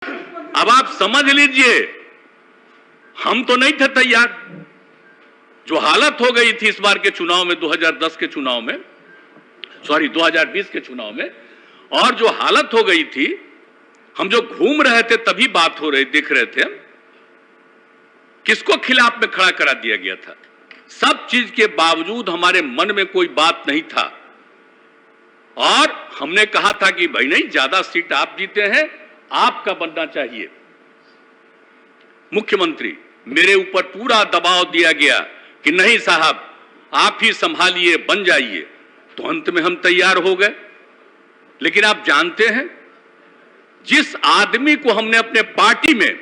अब आप समझ लीजिए, हम तो नहीं थे तैयार। जो हालत हो गई थी इस बार के चुनाव में, 2010 के चुनाव में, 2020 के चुनाव में, और जो हालत हो गई थी, हम जो घूम रहे थे तभी बात हो रही, दिख रहे थे, किसको खिलाफ में खड़ा करा दिया गया था। सब चीज के बावजूद हमारे मन में कोई बात नहीं था, और हमने कहा था कि भाई नहीं, ज्यादा सीट आप जीते हैं, आपका बनना चाहिए मुख्यमंत्री। मेरे ऊपर पूरा दबाव दिया गया कि नहीं साहब, आप ही संभालिए, बन जाइए। तो अंत में हम तैयार हो गए। लेकिन आप जानते हैं, जिस आदमी को हमने अपने पार्टी में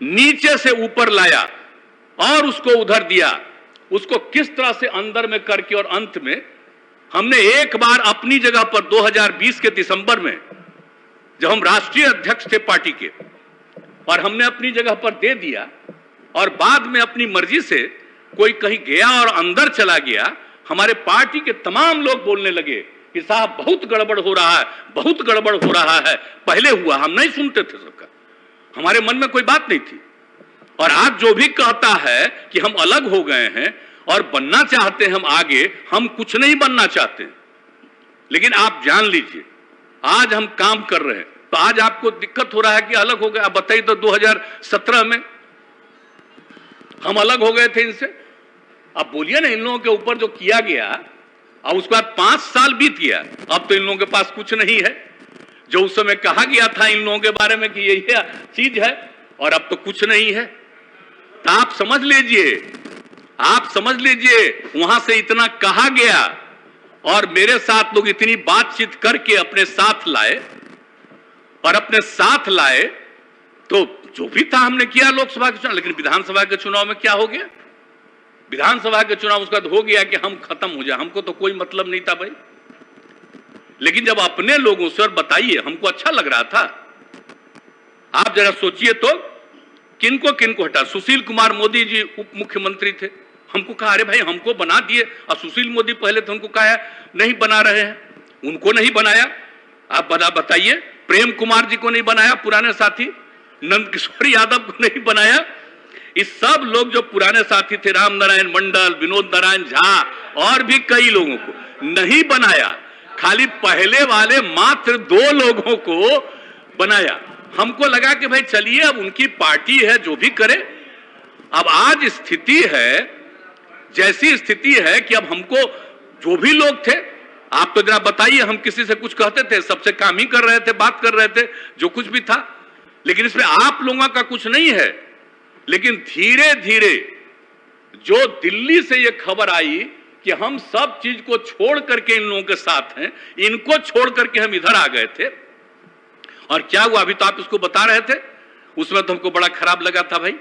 नीचे से ऊपर लाया और उसको उधर दिया, उसको किस तरह से अंदर में करके, और अंत में हमने एक बार अपनी जगह पर 2020 के दिसंबर में, जब हम राष्ट्रीय अध्यक्ष थे पार्टी के, और हमने अपनी जगह पर दे दिया, और बाद में अपनी मर्जी से कोई कहीं गया और अंदर चला गया, हमारे पार्टी के तमाम लोग बोलने लगे कि साहब बहुत गड़बड़ हो रहा है, बहुत गड़बड़ हो रहा है। पहले हुआ, हम नहीं सुनते थे सबका, हमारे मन में कोई बात नहीं थी। और आज जो भी कहता है कि हम अलग हो गए हैं और बनना चाहते हैं हम आगे, हम कुछ नहीं बनना चाहते। लेकिन आप जान लीजिए, आज हम काम कर रहे हैं। तो आज आपको दिक्कत हो रहा है कि अलग हो गए। आप बताइए तो 2017 में हम अलग हो गए थे इनसे। अब बोलिए ना, इन लोगों के ऊपर जो किया गया, अब उसके बाद 5 साल बीत गया, अब तो इन लोगों के पास कुछ नहीं है। जो उस समय कहा गया था इन लोगों के बारे में कि यही चीज है, और अब तो कुछ नहीं है। तो आप समझ लीजिए, वहां से इतना कहा गया और मेरे साथ लोग इतनी बातचीत करके अपने साथ लाए, और अपने साथ लाए तो जो भी था हमने किया लोकसभा के चुनाव। लेकिन विधानसभा के चुनाव में क्या हो गया? विधानसभा के चुनाव उसका हो गया कि हम खत्म हो जाए, हमको तो कोई मतलब नहीं था भाई। लेकिन जब अपने लोगों से, और बताइए, हमको अच्छा लग रहा था। आप जरा सोचिए तो, किनको किनको हटा। सुशील कुमार मोदी जी उप मुख्यमंत्री थे, हमको कहा अरे भाई हमको बना दिए, और सुशील मोदी पहले थे, उनको कहा नहीं बना रहे हैं, उनको नहीं बनाया। आप बताइए, प्रेम कुमार जी को नहीं बनाया, पुराने साथी, नंद किशोर यादव को नहीं बनाया। इस सब लोग जो पुराने साथी थे, राम नारायण मंडल, विनोद नारायण झा, और भी कई लोगों को नहीं बनाया। खाली पहले वाले मात्र 2 लोगों को बनाया। हमको लगा कि भाई चलिए, अब उनकी पार्टी है, जो भी करे। अब आज स्थिति है, जैसी स्थिति है कि अब हमको जो भी लोग थे, आप तो जरा बताइए, हम किसी से कुछ कहते थे? सबसे काम ही कर रहे थे, बात कर रहे थे, जो कुछ भी था। लेकिन इसमें आप लोगों का कुछ नहीं है। लेकिन धीरे धीरे जो दिल्ली से ये खबर आई कि हम सब चीज को छोड़ करके इन लोगों के साथ हैं, इनको छोड़ करके हम इधर आ गए थे। और क्या हुआ, अभी तो आप इसको बता रहे थे, उसमें तो हमको बड़ा खराब लगा था भाई।